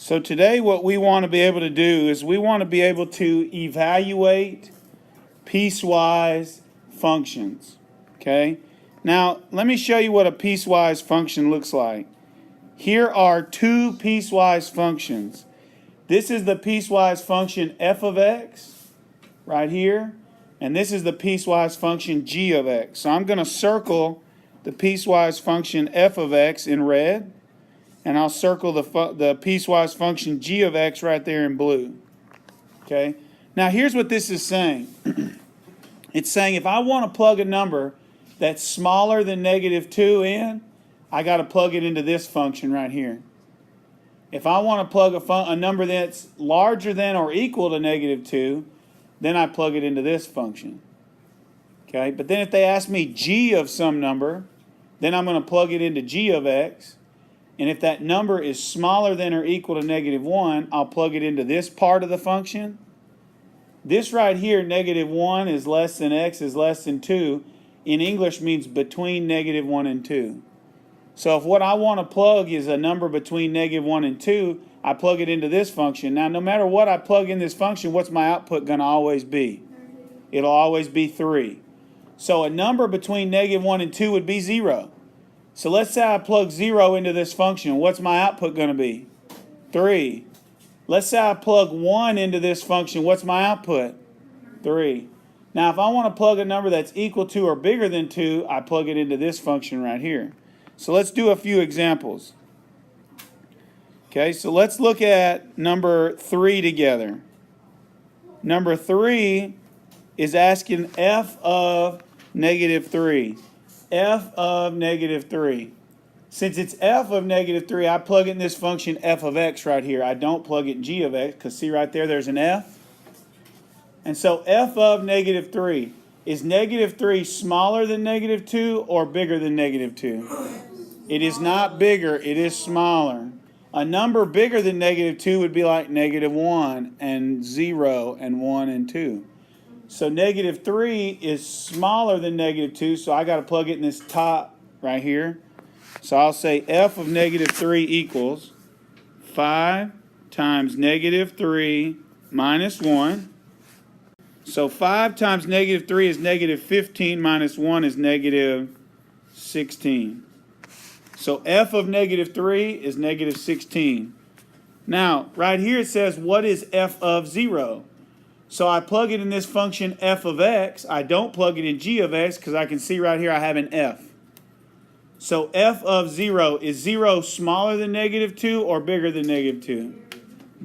So today what we want to be able to do is we want to be able to evaluate piecewise functions, okay? Now, let me show you what a piecewise function looks like. Here are two piecewise functions. This is the piecewise function f of x, right here, and this is the piecewise function g of x. So I'm going to circle the piecewise function f of x in red, and I'll circle the piecewise function g of x right there in blue. Okay? Now here's what this is saying. It's saying if I want to plug a number that's smaller than negative 2 in, I got to plug it into this function right here. If I want to plug a number that's larger than or equal to negative 2, then I plug it into this function. Okay? But then if they ask me g of some number, then I'm going to plug it into g of x. And if that number is smaller than or equal to negative 1, I'll plug it into this part of the function. This right here, negative 1 is less than x is less than 2, in English means between negative 1 and 2. So if what I want to plug is a number between negative 1 and 2, I plug it into this function. Now, no matter what I plug in this function, what's my output going to always be? It'll always be 3. So a number between negative 1 and 2 would be 0. So let's say I plug 0 into this function. What's my output going to be? 3. Let's say I plug 1 into this function. What's my output? 3. Now, if I want to plug a number that's equal to or bigger than 2, I plug it into this function right here. So let's do a few examples. Okay, so let's look at number 3 together. Number 3 is asking f of negative 3. F of negative 3. Since it's f of negative 3, I plug it in this function f of x right here. I don't plug it in g of x, because see right there, there's an f. And so f of negative 3. Is negative 3 smaller than negative 2 or bigger than negative 2? It is not bigger, it is smaller. A number bigger than negative 2 would be like negative 1 and 0 and 1 and 2. So negative 3 is smaller than negative 2, so I got to plug it in this top right here. So I'll say f of negative 3 equals 5 times negative 3 minus 1. So 5 times negative 3 is negative 15 minus 1 is negative 16. So f of negative 3 is negative 16. Now, right here it says, what is f of 0? So I plug it in this function f of x. I don't plug it in g of x because I can see right here I have an f. So f of 0, is 0 smaller than negative 2 or bigger than negative 2?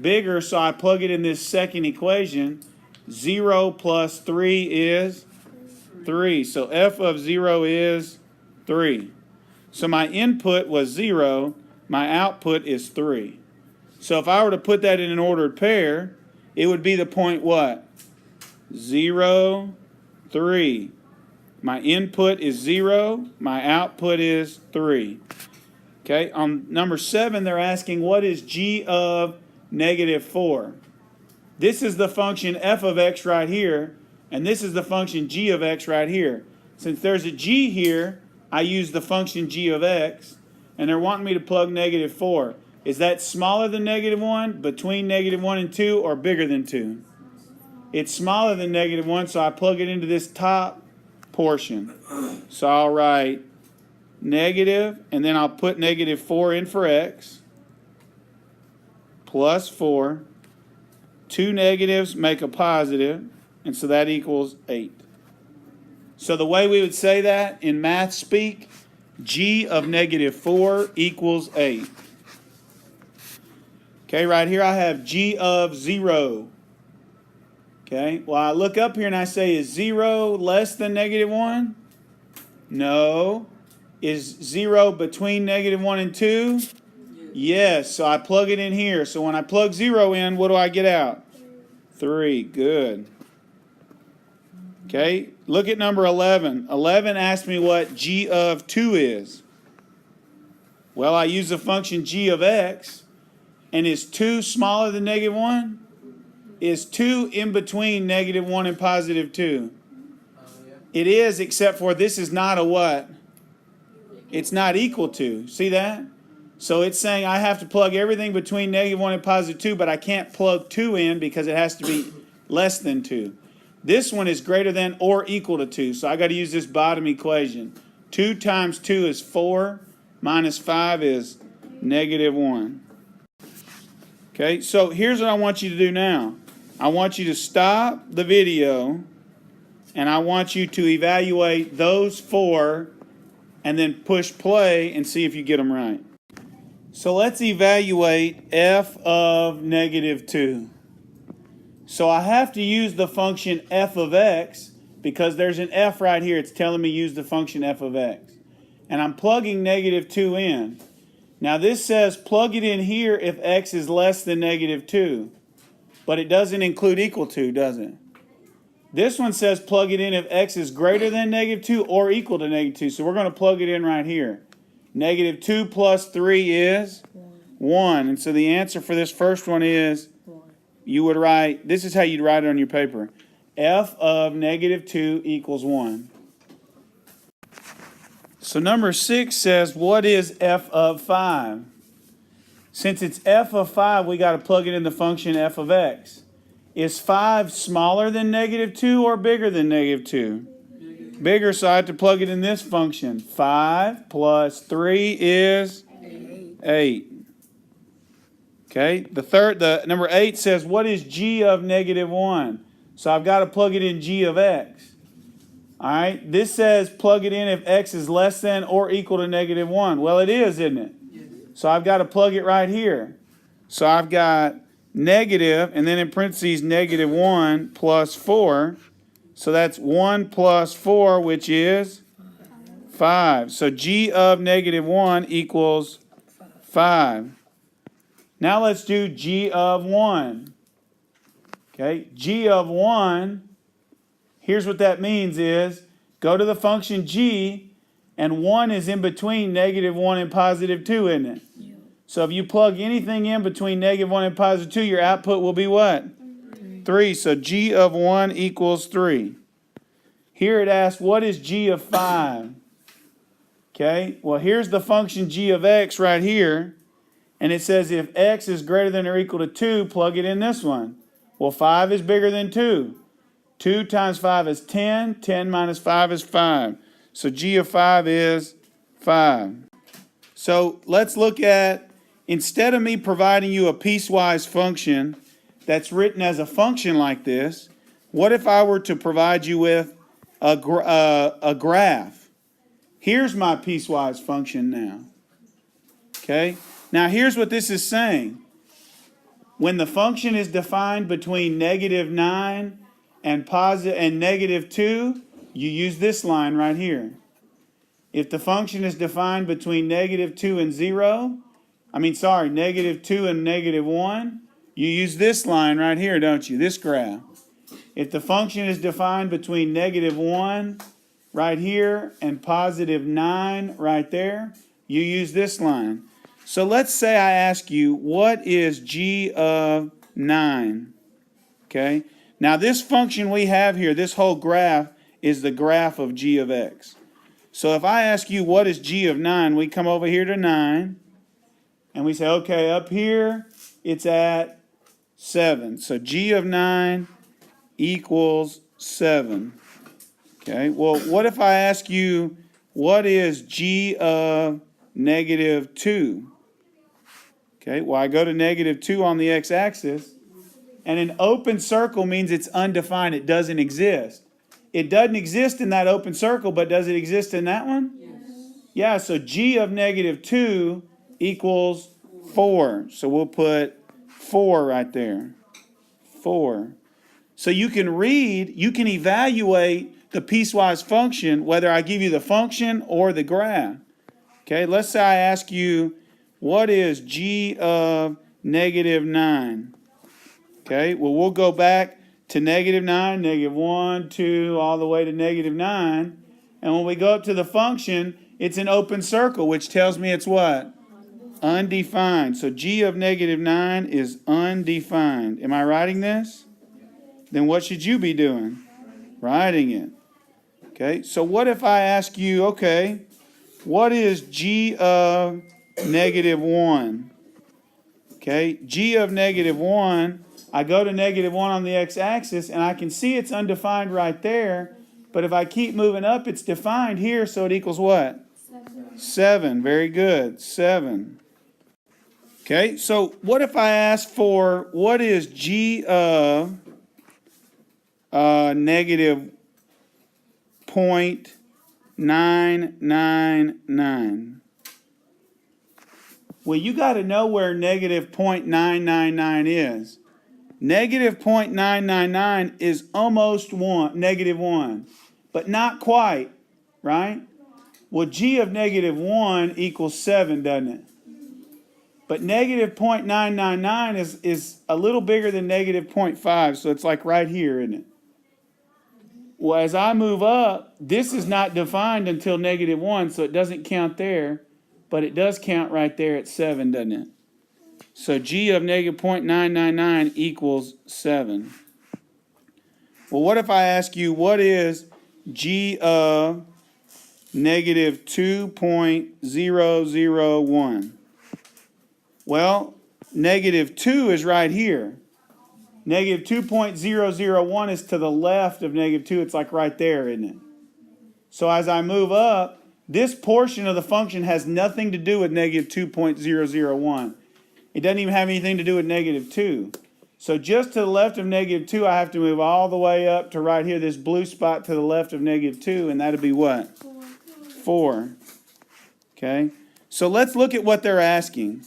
Bigger, so I plug it in this second equation. 0 plus 3 is 3. So f of 0 is 3. So my input was 0. My output is 3. So if I were to put that in an ordered pair, it would be the point what? 0, 3. My input is 0. My output is 3. Okay, on number 7, they're asking what is g of negative 4? This is the function f of x right here, and this is the function g of x right here. Since there's a g here, I use the function g of x, and they're wanting me to plug negative 4. Is that smaller than negative 1, between negative 1 and 2, or bigger than 2? It's smaller than negative 1, so I plug it into this top portion. So I'll write negative, and then I'll put negative 4 in for x, plus 4. 2 negatives make a positive, and so that equals 8. So the way we would say that in math speak, g of negative 4 equals 8. Okay, right here I have g of 0. Okay, well I look up here and I say, is 0 less than negative 1? No. Is 0 between negative 1 and 2? Yes, so I plug it in here. So when I plug 0 in, what do I get out? 3, good. Okay, look at number 11. 11 asks me what g of 2 is. Well, I use the function g of x. And is 2 smaller than negative 1? Is 2 in between negative 1 and positive 2? It is, except for this is not a what? It's not equal to. See that? So it's saying I have to plug everything between -1 and +2, but I can't plug 2 in because it has to be less than 2. This one is greater than or equal to 2, so I got to use this bottom equation. 2 times 2 is 4, minus 5 is -1. Okay, so here's what I want you to do now. I want you to stop the video, and I want you to evaluate those 4, and then push play and see if you get them right. So let's evaluate f of -2. So I have to use the function f of x because there's an f right here. It's telling me use the function f of x. And I'm plugging -2 in. Now this says plug it in here if x is less than -2. But it doesn't include equal to, does it? This one says plug it in if x is greater than -2 or equal to -2. So we're going to plug it in right here. -2 plus 3 is 1. And so the answer for this first one is, you would write, this is how you'd write it on your paper. F of -2 equals 1. So number 6 says, what is f of 5? Since it's f of 5, we got to plug it in the function f of x. Is 5 smaller than -2 or bigger than -2? Bigger, so I have to plug it in this function. 5 plus 3 is 8. Okay, the number 8 says, what is g of -1? So I've got to plug it in g of x. All right, this says plug it in if x is less than or equal to -1. Well, it is, isn't it? So I've got to plug it right here. So I've got negative, and then in parentheses, -1 plus 4. So that's 1 plus 4, which is 5. So g of -1 equals 5. Now let's do g of 1. Okay, g of 1, here's what that means is, go to the function g, and 1 is in between -1 and +2, isn't it? So if you plug anything in between -1 and +2, your output will be what? 3. So g of 1 equals 3. Here it asks, what is g of 5? Okay, well here's the function g of x right here. And it says if x is greater than or equal to 2, plug it in this one. Well, 5 is bigger than 2. 2 times 5 is 10. 10 minus 5 is 5. So g of 5 is 5. So let's look at, instead of me providing you a piecewise function that's written as a function like this, what if I were to provide you with a graph? Here's my piecewise function now. Okay? Now here's what this is saying. When the function is defined between -9 and -2, you use this line right here. If the function is defined between -2 and 0, -2 and -1, you use this line right here, don't you? This graph. If the function is defined between -1 right here and +9 right there, you use this line. So let's say I ask you, what is g of 9? Okay. Now this function we have here, this whole graph, is the graph of g of x. So if I ask you, what is g of 9, we come over here to 9, and we say, okay, up here, it's at 7. So g of 9 equals 7. Okay, well, what if I ask you, what is g of -2? Okay, well, I go to -2 on the x-axis, and an open circle means it's undefined. It doesn't exist. It doesn't exist in that open circle, but does it exist in that one? Yes. Yeah, so g of -2 equals 4. So we'll put 4 right there. 4. So you can evaluate the piecewise function, whether I give you the function or the graph. Okay, let's say I ask you, what is g of -9? Okay, well, we'll go back to -9, -1, 2, all the way to -9. And when we go up to the function, it's an open circle, which tells me it's what? Undefined. So g of -9 is undefined. Am I writing this? Then what should you be doing? Writing it. Okay, so what if I ask you, okay, what is g of negative 1. Okay, g of negative 1, I go to negative 1 on the x-axis, and I can see it's undefined right there. But if I keep moving up, it's defined here, so it equals what? 7. Very good. 7. Okay, so what if I ask for what is g of negative 0.999? Well, you got to know where negative 0.999 is. Negative 0.999 is almost negative 1, but not quite, right? Well, g of negative 1 equals 7, doesn't it? But negative 0.999 is a little bigger than negative 0.5, so it's like right here, isn't it? Well, as I move up, this is not defined until negative 1, so it doesn't count there, but it does count right there at 7, doesn't it? So g of negative 0.999 equals 7. Well, what if I ask you, what is g of negative 2.001? Well, negative 2 is right here. Negative 2.001 is to the left of negative 2. It's like right there, isn't it? So as I move up, this portion of the function has nothing to do with negative 2.001. It doesn't even have anything to do with negative 2. So just to the left of negative 2, I have to move all the way up to right here, this blue spot to the left of negative 2, and that'll be what? 4. Okay? So let's look at what they're asking.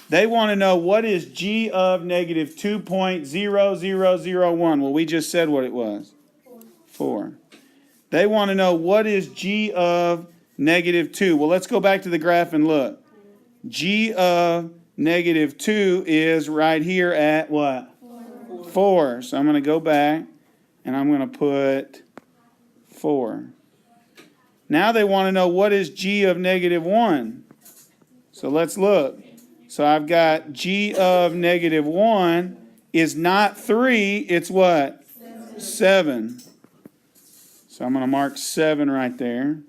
They want to know what is g of negative 2.0001. Well, we just said what it was. 4. They want to know what is g of negative 2. Well, let's go back to the graph and look. G of negative 2 is right here at what? 4. So I'm going to go back and I'm going to put 4. Now they want to know what is g of negative 1. So let's look. So I've got g of negative 1 is not 3, it's what? 7. So I'm going to mark 7 right there.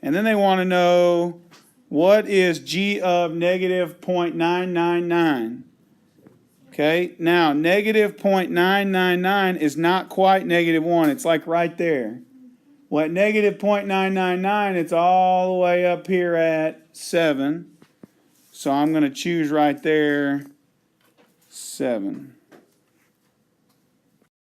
And then they want to know what is g of negative 0.999. Okay, now negative 0.999 is not quite negative 1. It's like right there. Well, at negative 0.999, it's all the way up here at 7. So I'm going to choose right there 7.